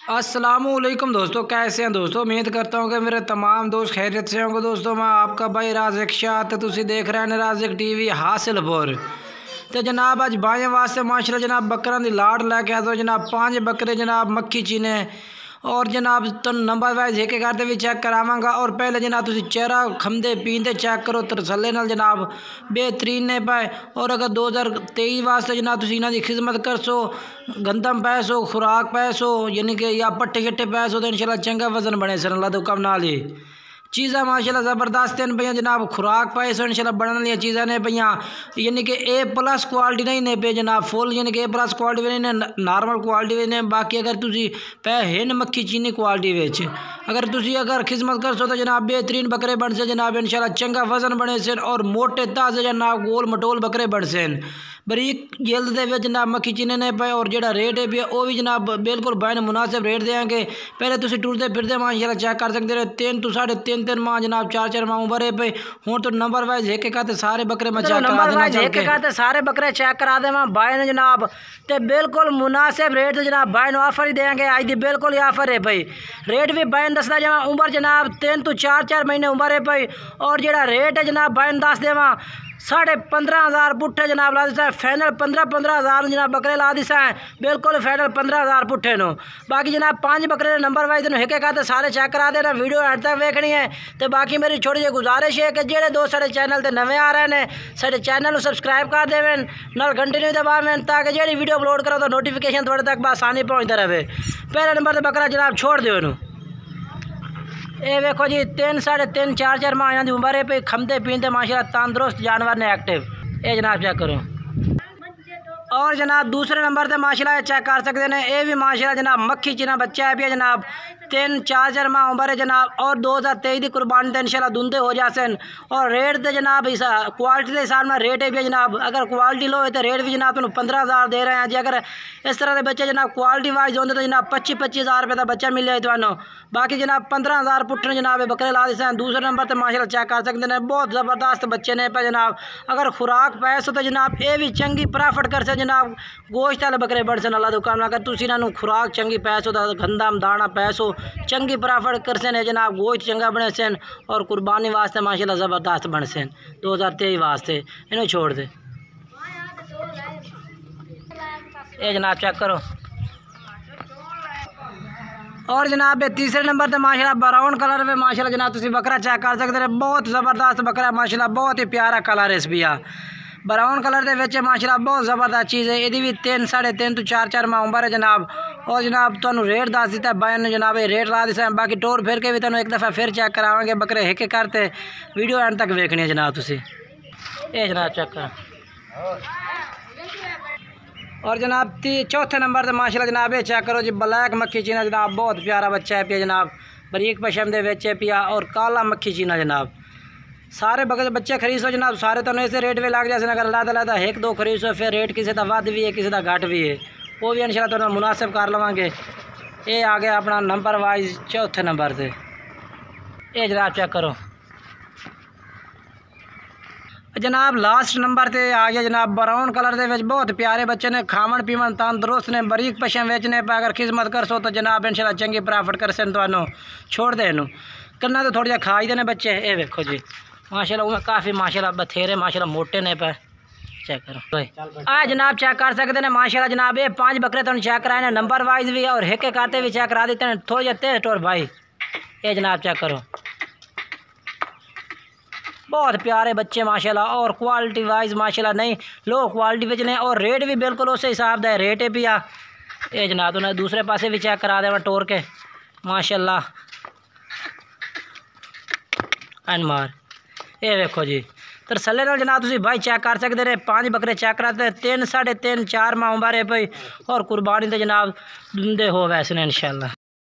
अस्सलामुअलैकुम दोस्तों, कैसे हैं दोस्तों। उम्मीद करता हूँ कि मेरे तमाम दोस्त खैरियत से होंगे। दोस्तों मैं आपका भाई राज़िक शाह तो तुसी देख रहे हैं राज़िक टीवी हासिलपुर। तो जनाब अज बाएँ वास्ते माशाल्लाह जनाब बकरां दी लाड़ लैके आए। तो जनाब 5 बकरे जनाब मक्खी चीने और जनाब तो नंबर वाइज एक करते भी चेक करावांगा। और पहले जनाब तुसी चेहरा खमदे पींदे चेक करो तरसले नाल जनाब बेहतरीन ने पाए। और अगर 2023 वास्ते जनाब तुसी इन्हां दी खिदमत करसो, गंदम पैसो खुराक पैसो यानी कि या पट्टे शट्टे पैसो तो इंशाल्लाह चंगा वजन बने सर अल्लाह तो कम नाल ही चीज़ा माशाल्लाह ज़बरदस्त हैं भैया। जनाब खुराक पाए सो इंशाल्लाह बनने वाली चीज़ा ने भैया यानी कि A+ क्वालिटी नहीं ने पे जनाब फुल यानी कि A+ क्वालिटी भी नहीं ने नॉर्मल क्वालिटी भी ने। बाकी अगर तुसी पै हिन मक्खी चीनी क्वालिटी विच अगर खिदमत करसो तो जनाब बेहतरीन बकरे बन से जनाब इंशाल्लाह चंगा वजन बने से और मोटे ताज़े जनाब गोल मटोल बकरे बन से बरीक जिल्द दे विच जनाब मक्खी चीने ने पे। और जेड़ा रेट है भी वो भी जनाब बिल्कुल बैन मुनासिब रेट देंगे। पहले तुसी टुरदे फिरदे माशाल्लाह चेक कर सकते रहे 3 तो 3.5 माह जनाब 4 माह उम्र है पे। हुण तो नंबर वाइज एक कहते सारे बकरे मैं चेक करा देना चल के कहते सारे बकरे चेक करा देवा बाय ने जनाब ते बिल्कुल मुनासिब रेट तो जनाब बाय नु ऑफर ही देंगे। आज दी बिल्कुल ही ऑफर है भाई। रेट भी बाय दसदा जावा उम्र जनाब 3 तो 4 महीने उम्र है भाई। और जेड़ा रेट है जनाब बाय दस देवा 15,500 पुट्ठे जनाब ला दिसा फाइनल 15,000 जनाब बकरे ला दिसा बिल्कुल फाइनल 15,000 पुट्ठे नो। बाकी जनाब 5 बकरे नंबर वाइज एक कहते सारे चेक करा देना वीडियो एंड तक वेखनी है। तो बाकी मेरी छोटी जी गुजारिश है कि जेडे दोस्त साढ़े चैनल ते नवे आ रहे हैं साढ़े चैनल को सब्सक्राइब कर देवें नाल घंटी नहीं दबावें ताकि जेडी वीडियो अपलोड करो तो नोटिफिकेशन थोड़े तक आसानी पहुँचता रहे। पहले नंबर पर बकरा जनाब छोड़ दो इनू ये देखो जी 3 3.5 4 माह इन्हों की उम्र है पे खमदे पींदे माशाल्लाह तंदुरुस्त जानवर ने एक्टिव ये जनाब चेक करो। और जनाब दूसरे नंबर पे माशाल्लाह चेक कर सकते हैं ये भी माशाल्लाह जनाब मक्खी चीना बच्चा है भी जनाब 3 4 माह उम्र है जनाब। और 2023 की कुर्बानी तो इंशाल्लाह दुंदे हो जासन। और रेट तो जनाब इस क्वालिटी के हिसाब में रेट है भी जनाब अगर क्वालिटी लो है तो रेट भी जनाब तुम 15,000 दे रहे हैं जी। अगर इस तरह के बच्चे जनाब क्वालिटी वाइज होंगे तो जनाब 25,000 रुपये का बच्चा मिल जाए तो बाकी जनाब 15,000 पुट्ठे जनाब बकरे ला दिसे। दूसरे नंबर पर माशाल्लाह चेक कर सकते हैं बहुत ज़बरदस्त बच्चे ने पे जनाब। अगर खुराक पैसो तो जनाब ये भी चंगी प्रॉफिट कर से जनाब गोश्त वाले बकरे बढ़ सन अल्लाह दुकान अगर तुम इन्हों खुराक चंगी पैसो तो गंदम दाना पैसो चंगी प्रॉफिट कर से जनाब गोश्त चंगा बने सन और कुर्बानी वास्ते माशाल्लाह ज़बरदस्त बन सन 2023 वास्ते इन्हें छोड़ दे ये जनाब चेक करो। और जनाब तीसरे नंबर पे माशाल्लाह ब्राउन कलर में माशाल्लाह जनाब तुम बकरा चेक कर सकते हैं बहुत ज़बरदस्त बकरा माशाल्लाह बहुत ही प्यारा कलर है इस भी ब्राउन कलर के विच माशाल्लाह बहुत ज़बरदस्त चीज़ है। ये भी 3 3.5 तो 4 माह उम्र है जनाब। और जनाब तुहानू रेट दस दिता बायन ने जनाब रेट ला दिता बाकी टोर फिर के भी तुहानू एक दफ़ा फिर चेक करावांगे बकरे एक करते वीडियो एंड तक वेखनी है जनाब तुसी ये जनाब चेक कर। और जनाब चौथे नंबर पर माशाल्लाह जनाब ये चेक करो जी ब्लैक मक्खी चीना जनाब बहुत प्यारा बच्चा है पिया जनाब बरीक पशम दे विच पिया। और काला मक्खी चीना जनाब सारे बच्चे खरीदो जनाब सारे तो ऐसे रेट भी लग जाए अगर अलग एक दो खरीदो फिर रेट किसी का वध भी है किसी का घट भी है वो भी इंशाल्लाह तुहानू मुनासिब कर लवांगे। ये आ गया अपना नंबर वाइज चौथे नंबर से ये जनाब चेक करो। जनाब लास्ट नंबर पे आ गया जनाब ब्राउन कलर के विच बहुत प्यारे बच्चे ने खावन पीवन तंदुरुस्त ने बरीक पशम वेचने पर अगर खिदमत कर सो तो जनाब इंशाल्लाह चंगी प्रॉफिट कर सन तो छोड़ दे इनू कन्ना तो थोड़ा खा ही देने बच्चे ये देखो जी माशाल्लाह उमें काफ़ी माशाल्लाह बथेरे माशाल्लाह मोटे ने पे चेक करो। आ जनाब चेक कर सकते हैं माशाल्लाह जनाब ये 5 बकरे तो चेक कराए ने नंबर वाइज भी और एक करते भी चेक करा देते हैं थोड़े जे तेज टोर भाई ये जनाब चेक करो बहुत प्यारे बच्चे माशाल्लाह। और क्वालिटी वाइज माशाल्लाह नहीं लो क्वालिटी विच ने और रेट भी बिल्कुल उस हिसाब का रेट है पिया ये जनाब उन्हें दूसरे पासे भी चेक करा देवा टोर के माशाल्लाह एंड मार ये देखो जी तरसले नाल जनाब तुसी भाई चेक कर सकते रहे 5 बकरे चेक कराते 3 3.5 4 माह उम्र है भाई। और कुर्बानी तो जनाब दुंदे हो वैसे इंशाल्लाह।